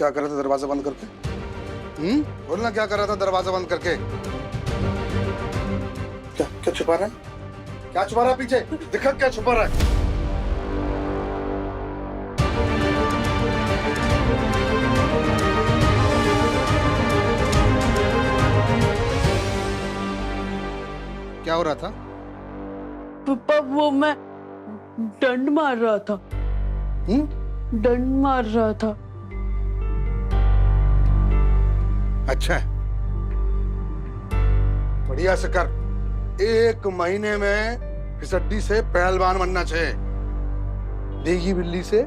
क्या कर रहा था दरवाजा बंद करके? बोलना क्या कर रहा था दरवाजा बंद करके? क्या क्या छुपा रहा है? क्या छुपा रहा है पीछे? दिखा क्या छुपा रहा है? क्या हो रहा था? पापा वो मैं डंड मार रहा था। डंड मार रहा था। अच्छा है, बढ़िया से कर। 1 महीने में फिसड्डी से पहलवान बनना चाहिए, देगी बिल्ली से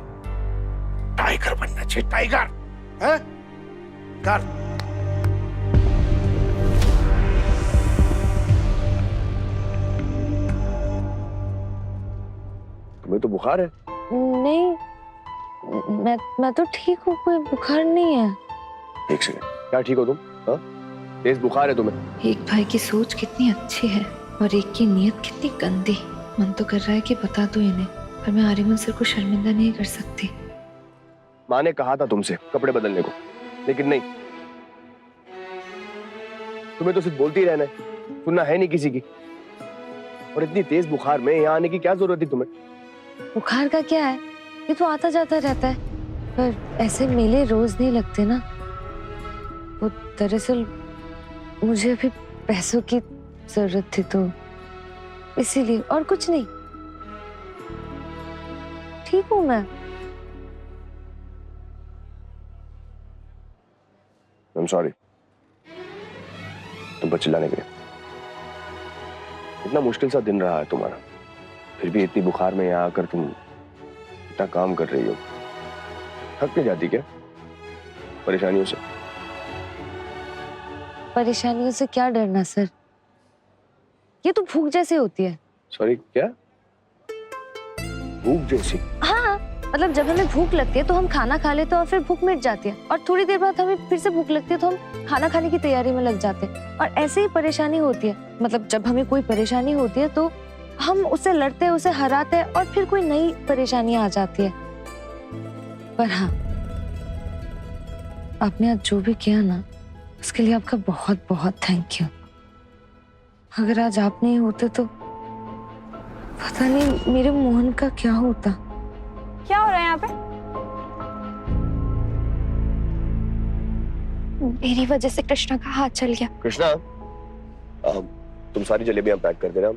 टाइगर बनना चाहिए, टाइगर है? कर। तुम्हें तो बुखार है। नहीं, मैं तो ठीक हूँ, कोई बुखार नहीं है। एक सेकंड, क्या ठीक हो तुम? हाँ, तेज बुखार है तुम्हें। एक भाई की सोच कितनी अच्छी है और एक की नीयत कितनी गंदी। मन तो कर रहा है कि बता दूं इन्हें, पर मैं आर्यमन सर को शर्मिंदा नहीं कर सकती। माँ ने कहा था तुमसे कपड़े बदलने को, लेकिन नहीं, तुम्हें तो सिर्फ बोलती ही रहना है, सुनना है नहीं किसी की। और इतनी तेज बुखार में यहाँ आने की क्या जरूरत थी तुम्हें? बुखार का क्या है, ये तो आता जाता रहता है। पर ऐसे मेले रोज नहीं लगते ना। वो दरअसल मुझे अभी पैसों की जरूरत थी, तो इसीलिए, और कुछ नहीं। ठीक हूँ मैं। I'm sorry, तुम पर चिल्लाने के लिए। इतना मुश्किल सा दिन रहा है तुम्हारा, फिर भी इतनी बुखार में यहाँ आकर तुम इतना काम कर रही हो। थक नहीं जाती क्या परेशानियों से? परेशानियों से क्या डरना सर, ये तो भूख जैसी होती है। सॉरी, क्या भूख जैसी? हाँ, मतलब जब हमें भूख लगती है तो हम खाना खा लेते हैं और फिर भूख मिट जाती है, और थोड़ी देर बाद हमें फिर से भूख लगती है तो हम खाना खाने की तैयारी में लग जाते हैं। और ऐसे ही परेशानी होती है, मतलब जब हमें कोई परेशानी होती है तो हम उससे लड़ते हैं, उसे हराते हैं, और फिर कोई नई परेशानी आ जाती है। पर हाँ, आपने आज जो भी किया ना, उसके लिए आपका बहुत बहुत थैंक यू। अगर आज आप नहीं होते तो पता नहीं मेरे मोहन का क्या होता। क्या हो रहा है यहाँ पे? मेरी वजह से कृष्णा का हाथ चल गया। कृष्णा, तुम सारी जलेबियां पैक कर देना,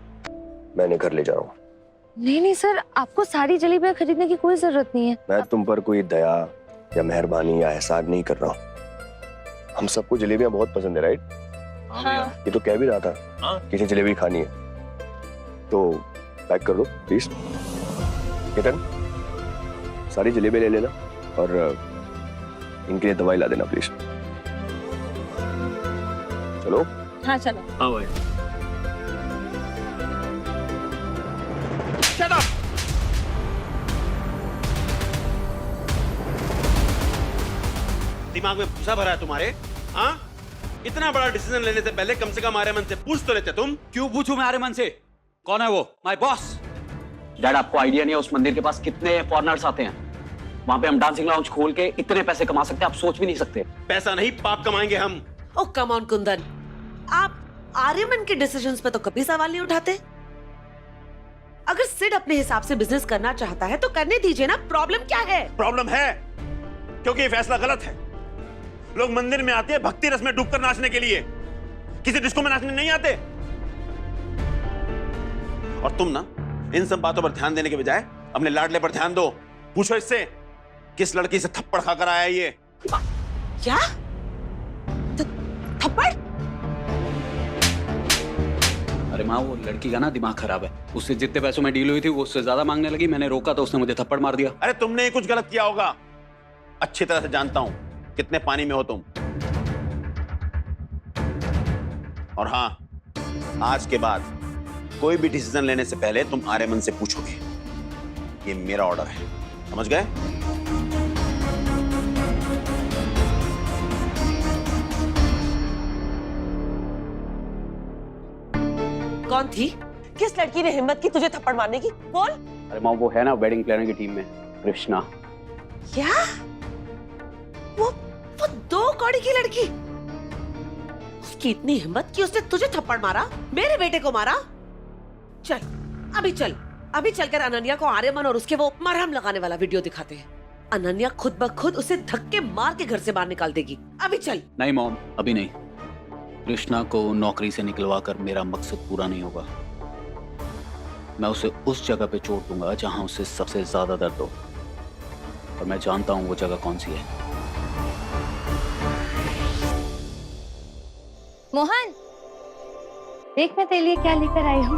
मैंने घर ले जा रहा हूँ। नहीं नहीं सर, आपको सारी जलेबियां खरीदने की कोई जरूरत नहीं है। मैं तुम पर कोई दया या मेहरबानी या एहसान नहीं कर रहा हूँ। हम सबको जलेबियां बहुत पसंद है, राइट? हाँ। ये तो कह भी रहा था किसी जलेबी खानी है, तो पैक कर दो प्लीज। किटन, सारी जलेबी ले लेना और इनके लिए दवाई ला देना प्लीज। चलो। हाँ चलो। हाँ भाई। दिमाग में भूसा भरा है तुम्हारे? हाँ, इतना बड़ा डिसीजन लेने से पहले कम से कम आर्यमन से पूछ तो लेते तुम। क्यों पूछूं मैं आर्यमन से? कौन है वो? My boss. डैड, आपको आइडिया नहीं है उस मंदिर के पास कितने फॉरेनर्स आते हैं। वहां पे हम डांसिंग लाउंज खोल के इतने पैसे कमा सकते हैं, आप सोच भी नहीं सकते। पैसा नहीं, पाप कमाएंगे हम। ओ कम ऑन कुंदन, आप आर्यमन के डिसीजंस पे तो कभी सवाल नहीं उठाते। अगर सिड अपने हिसाब से बिजनेस करना चाहता है तो करने दीजिए ना, प्रॉब्लम क्या है? प्रॉब्लम है क्योंकि ये फैसला गलत है। लोग मंदिर में आते हैं भक्ति रस में डूबकर नाचने के लिए, किसी डिस्को में नाचने नहीं आते। और तुम ना इन सब बातों पर ध्यान देने के बजाय अपने लाडले पर ध्यान दो। पूछो इससे किस लड़की से थप्पड़ खाकर आया ये। क्या थप्पड़? अरे माँ, वो लड़की का ना दिमाग खराब है। उससे जितने पैसों में डील हुई थी वो उससे ज्यादा मांगने लगी। मैंने रोका तो उसने मुझे थप्पड़ मार दिया। अरे तुमने ही कुछ गलत किया होगा, अच्छी तरह से जानता हूं कितने पानी में हो तुम। और हाँ, आज के बाद कोई भी डिसीजन लेने से पहले तुम आर्यमन से पूछोगे। ये मेरा ऑर्डर है, समझ गए? कौन थी? किस लड़की ने हिम्मत की तुझे थप्पड़ मारने की? बोल। अरे माँ, वो है ना वेडिंग प्लानर की टीम में कृष्णा। क्या? वो कौड़ी की लड़की, उसकी इतनी हिम्मत कि उसने तुझे थप्पड़ मारा, मेरे बेटे को मारा। चल अभी चलकर अनन्या को आर्यमन और उसके वो मरहम लगाने वाला वीडियो दिखाते हैं। अनन्या खुद ब खुद उसे धक्के मार के घर से बाहर निकाल देगी। अभी चल। नहीं मॉम, अभी नहीं। कृष्णा को नौकरी से निकलवा कर मेरा मकसद पूरा नहीं होगा। मैं उसे उस जगह पे चोट दूंगा जहां उसे सबसे ज्यादा दर्द हो, और मैं जानता हूं वो जगह कौन सी है। मोहन, देख मैं तेरे लिए क्या लेकर आई हूँ।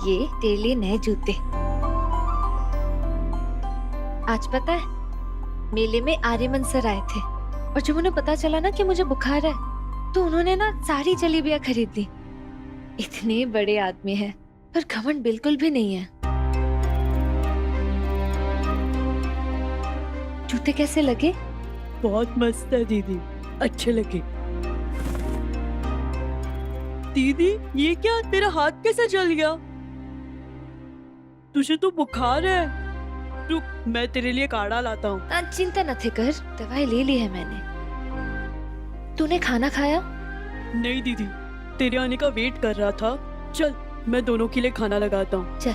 ये तेरे लिए नए जूते। आज पता है, मेले में आर्यमन सर आए थे, और जब उन्हें पता चला ना कि मुझे बुखार है, तो उन्होंने ना सारी जलेबियां खरीद ली। इतने बड़े आदमी हैं, पर घमंड बिल्कुल भी नहीं है। जूते कैसे लगे? बहुत मस्त है दीदी, अच्छे लगे। दीदी ये क्या, तेरा हाथ कैसे जल गया? तुझे तो बुखार है। रुक, मैं तेरे लिए काढ़ा लाता हूँ। चिंता न थे कर, दवाई ले ली है मैंने। तूने खाना खाया? नहीं दीदी, तेरे आने का वेट कर रहा था। चल मैं दोनों के लिए खाना लगाता हूँ। चल।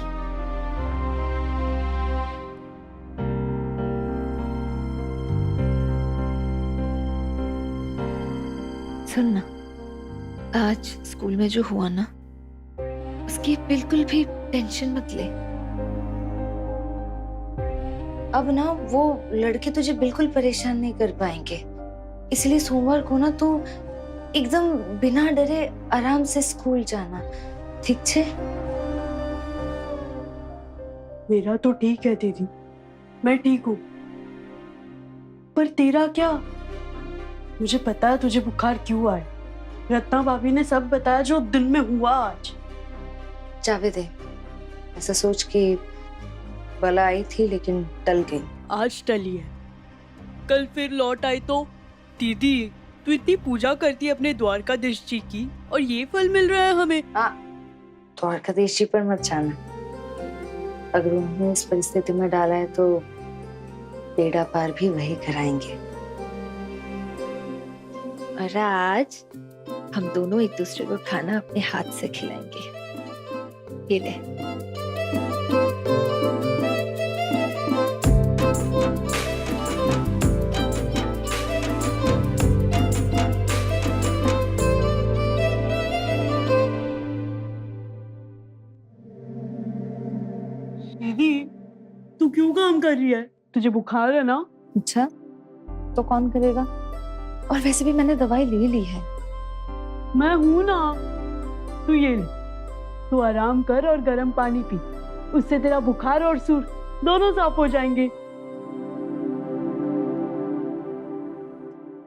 सुन ना, आज स्कूल में जो हुआ ना, उसकी बिल्कुल भी टेंशन मत ले। अब ना वो लड़के तुझे बिल्कुल परेशान नहीं कर पाएंगे, इसलिए सोमवार को ना तू एकदम बिना डरे आराम से स्कूल जाना, ठीक छे? मेरा तो ठीक है दीदी, मैं ठीक हूँ, पर तेरा क्या? मुझे पता है तुझे बुखार क्यों आया। रत्ना भाभी ने सब बताया जो दिन में हुआ आज। जावे दे, ऐसा सोच कि बला आई थी लेकिन टल गई। आज टली है, कल फिर लौट आई तो? दीदी तू इतनी पूजा करती है अपने द्वारकाधीश जी की, और ये फल मिल रहा है हमें। द्वारकाधीश जी पर मत जाना, अगर उन्होंने इस परिस्थिति में डाला है तो बेड़ा पार भी वही कराएंगे। और आज हम दोनों एक दूसरे को खाना अपने हाथ से खिलाएंगे। ये ले। दीदी तू क्यों काम कर रही है? तुझे बुखार है ना? अच्छा, तो कौन करेगा? और वैसे भी मैंने दवाई ले ली है। मैं हूं ना। तू ये ले, तू आराम कर और गर्म पानी पी, उससे तेरा बुखार और सुर दोनों साफ हो जाएंगे।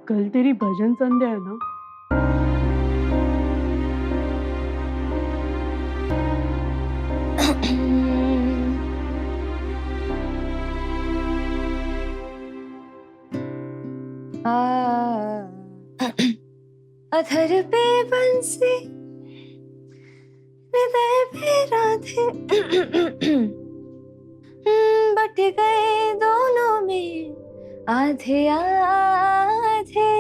कल तेरी भजन संध्या है ना? अधर पे बंसी, हृदय पे राधे, बट गए दोनों में आधे आधे।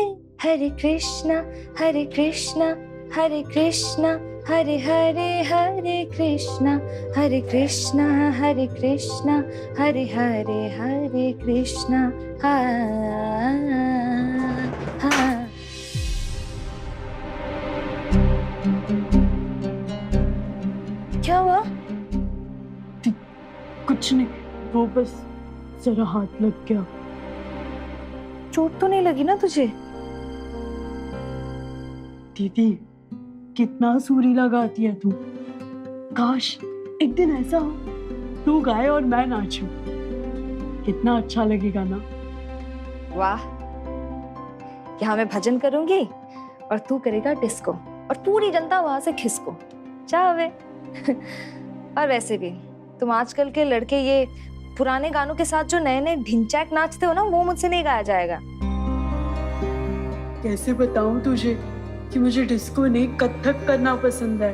हरे कृष्णा हरे कृष्णा हरे कृष्णा हरे हरे हरे कृष्णा हरे कृष्णा हरे कृष्णा हरे हरे हरे कृष्णा। क्या हुआ? कुछ नहीं, वो बस जरा हाथ लग गया। चोट तो नहीं लगी ना तुझे? दीदी कितना सूरी लगाती है तू। काश एक दिन ऐसा हो, तू गाए और मैं नाचूं, कितना अच्छा लगेगा ना। वाह, यहाँ मैं भजन करूंगी और तू करेगा डिस्को, और पूरी जनता वहां से खिसको। चाहे और वैसे भी तुम आजकल के लड़के ये पुराने गानों के साथ जो नए नए ढिंचैक नाचते हो ना, वो मुझसे नहीं गाया जाएगा। कैसे बताऊं तुझे कि मुझे डिस्को नहीं कथक करना पसंद है।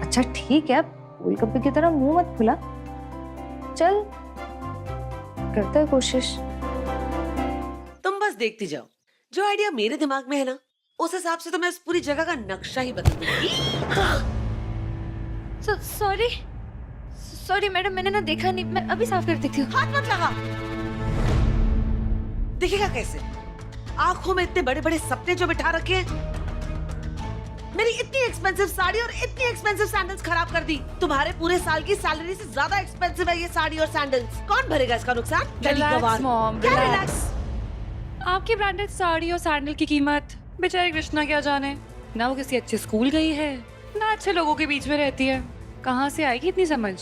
अच्छा ठीक है, गोलगप्पे की तरह मुंह मत फुला। चल करता है कोशिश। तुम बस देखती जाओ, जो आइडिया मेरे दिमाग में है ना, उस हिसाब से तो मैं उस पूरी जगह का नक्शा ही बदल दूंगी। सॉरी सॉरी मैडम, मैंने ना देखा नहीं, मैं अभी साफ कर देती हूँ। हाथ मत लगा। दिखेगा कैसे? आंखों में इतने बड़े बड़े सपने जो बिठा रखे हैं। मेरी इतनी एक्सपेंसिव साड़ी और इतनी एक्सपेंसिव सैंडल्स खराब कर दी। तुम्हारे पूरे साल की सैलरी से ज्यादा एक्सपेंसिव है ये साड़ी और सैंडल्स। कौन भरेगा इसका नुकसान? रिलैक्स मॉम, क्या रिलैक्स। रिलैक्स? आपकी ब्रांडेड साड़ी और सैंडल की कीमत बेचारी कृष्णा क्या जाने। ना वो किसी अच्छे स्कूल गई है, ना अच्छे लोगों के बीच में रहती है। कहाँ से आएगी इतनी समझ?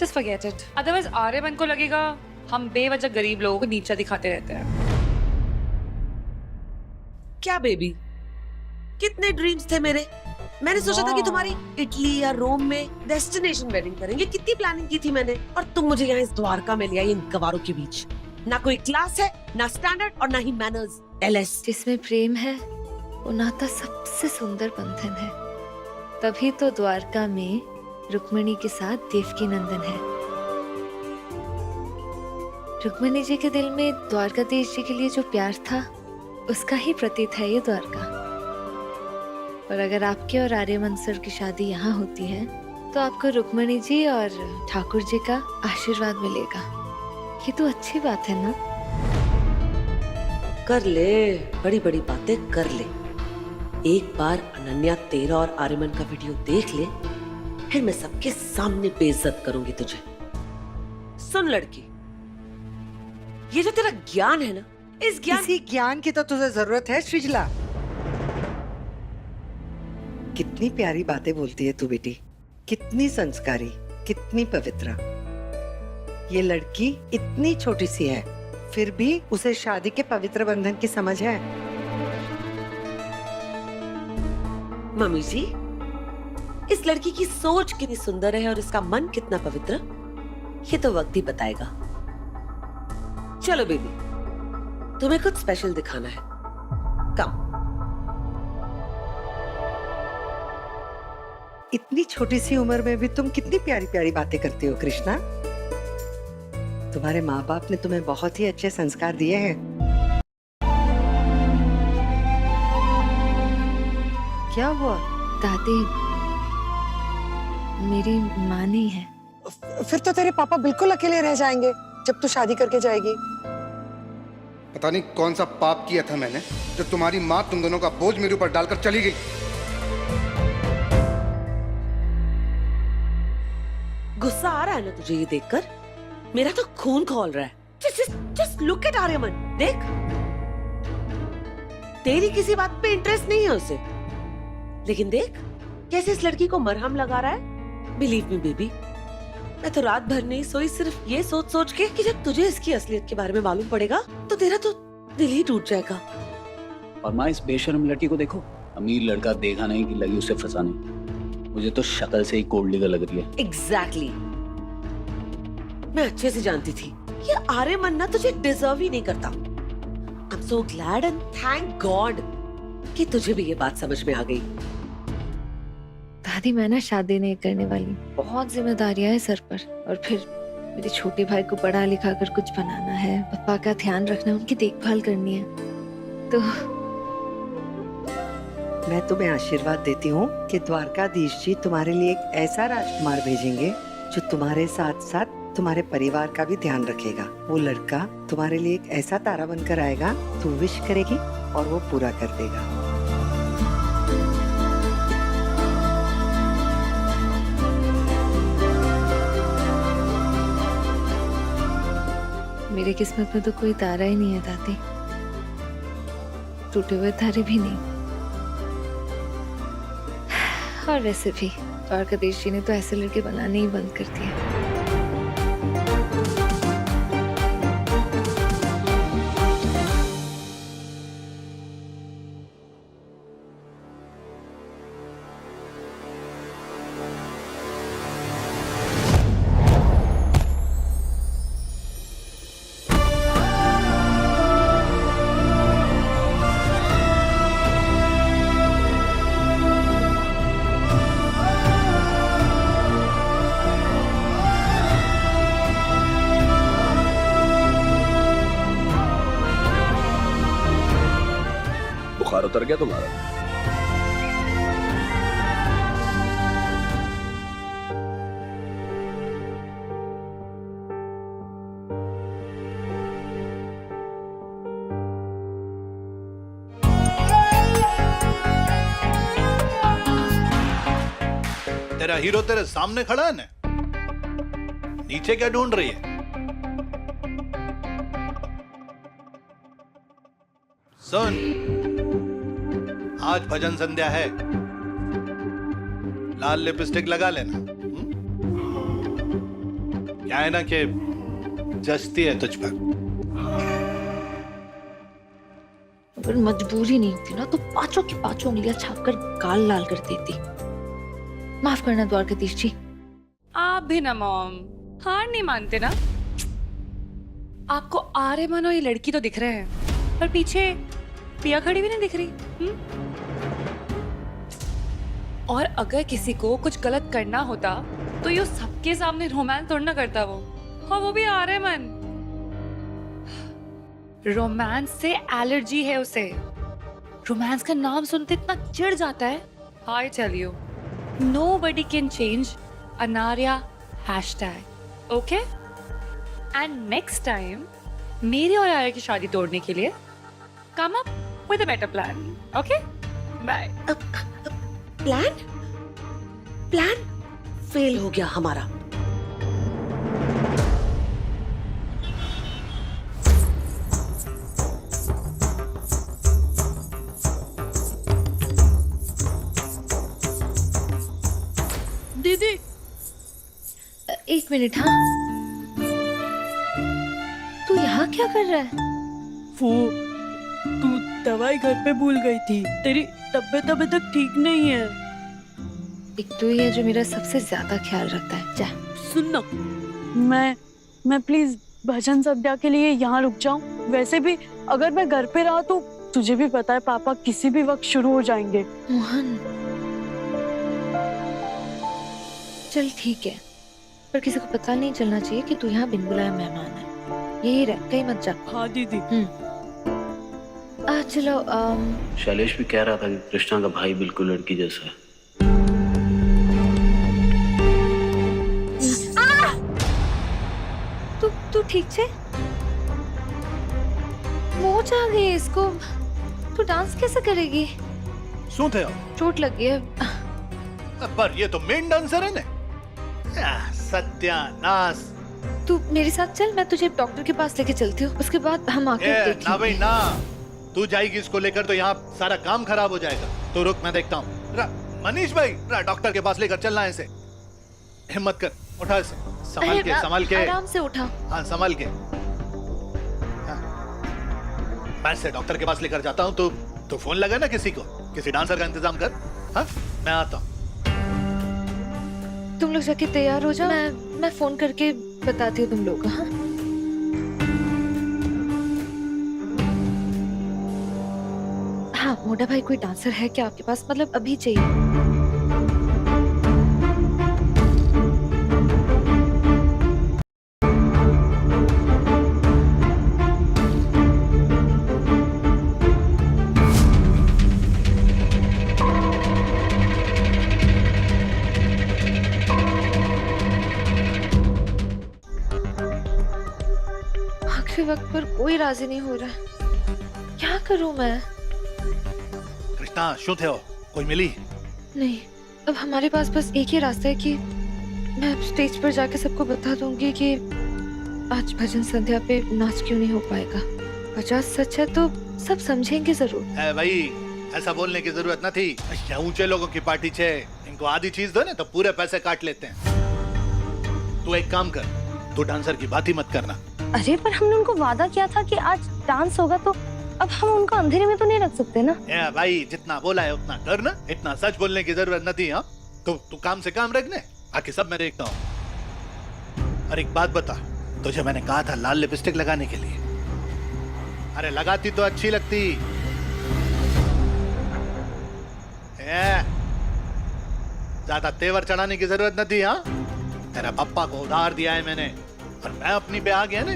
Just forget it. Otherwise Aryaman को लगेगा हम बेवजह गरीब लोगों को नीचा दिखाते रहते हैं। क्या बेबी, कितने ड्रीम्स थे मेरे। मैंने सोचा था कि तुम्हारी इटली या रोम में डेस्टिनेशन वेडिंग करेंगे। कितनी प्लानिंग की थी मैंने, और तुम मुझे यहाँ इस द्वारका में ले आई इन गवारों के बीच। ना कोई क्लास है, ना स्टैंडर्ड और ना ही मैनर्स। एलएस। जिसमें प्रेम है वो नाता सबसे सुंदर बंधन है। तभी तो द्वारका में रुक्मिणी के साथ देवकी नंदन है। रुक्मिणी जी के दिल में द्वारकाधीश जी के लिए जो प्यार था, उसका ही प्रतीक है ये द्वारका। और अगर आपके और आर्यमन सर की शादी यहाँ होती है तो आपको रुक्मिणी जी और ठाकुर जी का आशीर्वाद मिलेगा। ये तो अच्छी बात है ना? कर ले, बड़ी बड़ी बातें कर ले। एक बार अनन्या तेरा और आर्यमन का वीडियो देख ले, फिर मैं सबके सामने बेइज्जत करूंगी तुझे। सुन लड़की, ये जो तेरा ज्ञान है ना, इस ज्ञान की तो तुझे जरूरत है सृजला। कितनी प्यारी बातें बोलती है तू बेटी, कितनी संस्कारी, कितनी पवित्र। ये लड़की इतनी छोटी सी है, फिर भी उसे शादी के पवित्र बंधन की समझ है। मम्मी जी, इस लड़की की सोच कितनी सुंदर है और इसका मन कितना पवित्र, ये तो वक्त ही बताएगा। चलो बेबी, तुम्हें कुछ स्पेशल दिखाना है। कम। इतनी छोटी सी उम्र में भी तुम कितनी प्यारी प्यारी बातें करती हो कृष्णा। तुम्हारे माँ बाप ने तुम्हें बहुत ही अच्छे संस्कार दिए हैं। क्या हुआ? दादी, मेरी माँ नहीं है। फिर तो तेरे पापा बिल्कुल अकेले रह जाएंगे जब तू शादी करके जाएगी। पता नहीं कौन सा पाप किया था मैंने, जो तुम्हारी माँ तुम दोनों का बोझ मेरे ऊपर डालकर चली गई। गुस्सा आ रहा है ना तुझे ये देखकर? मेरा तो खून खौल रहा है। Just look at आर्यमन, देख। तेरी किसी बात पे इंटरेस्ट नहीं है उसे, लेकिन देख कैसे इस लड़की को मरहम लगा रहा है। बिलीव मी बेबी, मैं तो रात भर नहीं सोई, सिर्फ ये सोच सोच के कि जब तुझे इसकी असलियत के बारे में मालूम पड़ेगा तो तेरा तो दिल ही टूट जाएगा। और माँ, इस बेशर्म लड़की को देखो, अमीर लड़का देखा नहीं कि लगी उसे फंसाने। मुझे तो शक्ल से ही कोल्ड लिगर लग रही है। एग्जैक्टली। मैं अच्छे से जानती थी ये आर्यमन ना तुझे डिजर्व ही नहीं करता। I am so glad and thank God कि तुझे भी ये बात समझ में आ गई। दादी, मैं ना शादी नहीं करने वाली। बहुत जिम्मेदारियां हैं सर पर, और फिर मेरे छोटे भाई को पढ़ा लिखा कर कुछ बनाना है, पापा का ध्यान रखना, उनकी देखभाल करनी है। तो मैं तुम्हें आशीर्वाद देती हूँ कि द्वारकाधीश जी तुम्हारे लिए एक ऐसा राजकुमार भेजेंगे जो तुम्हारे साथ साथ तुम्हारे परिवार का भी ध्यान रखेगा। वो लड़का तुम्हारे लिए एक ऐसा तारा बनकर आएगा, तू विश करेगी और वो पूरा कर देगा। मेरी किस्मत में तो कोई तारा ही नहीं है दादी, टूटे हुए तारे भी नहीं। और वैसे भी द्वारकाधीश जी ने तो ऐसे लड़के बनाने ही बंद कर दिए। बुखार उतर गया तुम्हारा? तेरा हीरो तेरे सामने खड़ा है ना, नीचे क्या ढूंढ रही है? सुन, आज भजन संध्या है, लाल लिपस्टिक लगा लेना। क्या है ना कि जचती है तुझ पर। अगर मजबूरी नहीं होती ना तो पांचों की पांचों उंगलियां छापकर गाल लाल कर देती। माफ करना द्वारकाधीश जी। आप भी ना मॉम, हार नहीं मानते ना। आपको आर्यमन और ये लड़की तो दिख रहे हैं, पर पीछे पिया खड़ी भी नहीं दिख रही। और अगर किसी को कुछ गलत करना होता तो ये सबके सामने रोमांस तोड़ना करता वो, और वो भी आर्यमन। रोमांस से एलर्जी है उसे। रोमांस का नाम सुनते इतना चिढ़ जाता है। I tell you, nobody can change Anarya hashtag, okay? And next time मेरी और आर्या की शादी तोड़ने के लिए come up with a better plan, okay? Bye. Plan fail हो गया हमारा। दीदी एक मिनट। हाँ, तू यहाँ क्या कर रहा है? वो तू दवाई घर पे भूल गई थी। तेरी तबीयत अभी तक ठीक नहीं है। एक तो ये है जो मेरा सबसे ज्यादा ख्याल रखता है। जा। सुन ना, मैं प्लीज भजन संध्या के लिए यहाँ रुक जाऊं। वैसे भी अगर मैं घर पे रहा तो तुझे भी पता है पापा किसी भी वक्त शुरू हो जाएंगे। मोहन, चल ठीक है, पर किसी को पता नहीं चलना चाहिए कि तू यहाँ बिन बुलाए मेहमान है। यही रह, कहीं मत जा। हाँ दीदी। चलो। शैलेश भी कह रहा था कि कृष्णा का भाई बिल्कुल लड़की जैसा है। तू ठीक छे? मोच आ गई इसको। तू डांस कैसे करेगी? શું થયો? चोट लग गई है। पर ये तो मेन डांसर है ना। सत्यानाश। तू मेरे साथ चल, मैं तुझे डॉक्टर के पास लेके चलती हूँ। उसके बाद हम आके ना देखेंगे। भाई ना, तू जाएगी इसको लेकर तो यहाँ सारा काम खराब हो जाएगा। तो रुक, मैं देखता हूँ। मनीष भाई, डॉक्टर के पास लेकर चलना है इसे। हिम्मत कर, उठा इसे। संभाल के, संभाल के। आराम से उठा। हाँ, संभाल के। हाँ। मैं इसे डॉक्टर के पास लेकर जाता हूँ। तो फोन लगा ना किसी को, किसी डांसर का इंतजाम कर। हाँ, मैं आता हूँ। तुम लोग जाके तैयार हो जाओ। मैं फोन करके बताती हूँ तुम लोग को। हाँ, हाँ मोटा भाई, कोई डांसर है क्या आपके पास? मतलब अभी चाहिए। वक्त पर कोई राजी नहीं हो रहा है। क्या करूं मैं? कृष्णा, शू थे हो? कोई मिली? नहीं, अब हमारे पास बस एक ही रास्ता है कि मैं अब स्टेज पर जाके सबको बता दूंगी कि आज भजन संध्या पे नाच क्यों नहीं हो पाएगा। वजह सच है तो सब समझेंगे जरूर। भाई, ऐसा बोलने की जरूरत न थी। ऊंचे लोगों की पार्टी छे, इनको आधी चीज दो ना तो पूरे पैसे काट लेते हैं। तू एक काम कर, तू डांसर की बात ही मत करना। अरे पर हमने उनको वादा किया था कि आज डांस होगा, तो अब हम उनको अंधेरे में तो नहीं रख सकते ना। भाई, जितना बोला है उतना कर ना। इतना सच बोलने की जरूरत न थी। हाँ, तो तू काम से काम रखने, बाकी सब मैं देखता हूँ। और एक बात बता, तुझे मैंने कहा था लाल लिपस्टिक लगाने के लिए। अरे लगाती तो अच्छी लगती। ज्यादा तेवर चढ़ाने की जरूरत न थी। हाँ, तेरा पप्पा को उधार दिया है मैंने, और मैं अपनी पे आ गया ना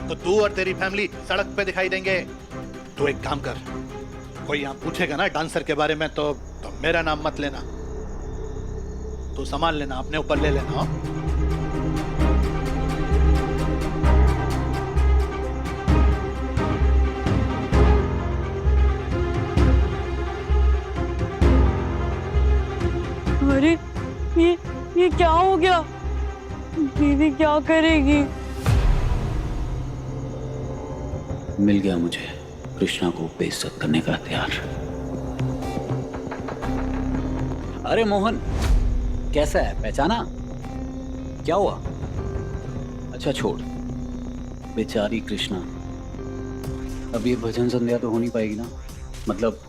तो तू और तेरी फैमिली सड़क पे दिखाई देंगे। तू एक काम कर, कोई यहाँ पूछेगा ना डांसर के बारे में तो मेरा नाम मत लेना, तो संभाल लेना, अपने ऊपर ले लेना। हाँ? अरे ये क्या हो गया? दीदी क्या करेगी? मिल गया मुझे कृष्णा को बेइज्जत करने का हथियार। अरे मोहन, कैसा है, पहचाना? क्या हुआ? अच्छा छोड़, बेचारी कृष्णा। अब ये भजन संध्या तो हो नहीं पाएगी ना, मतलब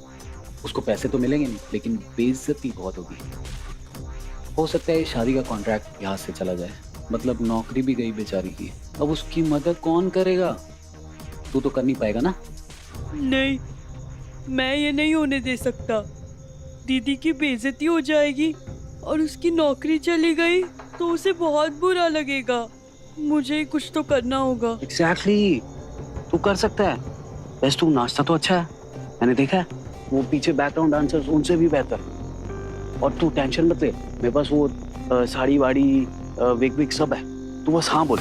उसको पैसे तो मिलेंगे नहीं, लेकिन बेइज्जती बहुत होगी। हो सकता है शादी का कॉन्ट्रैक्ट यहाँ से चला जाए, मतलब नौकरी भी गई बेचारी की। अब उसकी मदद कौन करेगा? तू तो कर नहीं पाएगा ना? नहीं, मैं ये नहीं होने दे सकता। दीदी की बेइज्जती हो जाएगी और उसकी नौकरी चली गई तो उसे बहुत बुरा लगेगा। मुझे कुछ तो करना होगा। एग्जैक्टली, तू कर सकता है। बस तू नाचता तो अच्छा है, मैंने देखा है, वो पीछे बैकग्राउंड डांसर्स उनसे भी बेहतर। और तू टेंशन मत ले, मेरे पास वो साड़ी वाड़ी विग विग सब है, तू बस हाँ बोल।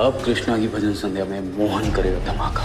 अब कृष्णा की भजन संध्या में मोहन करेगा धमाका।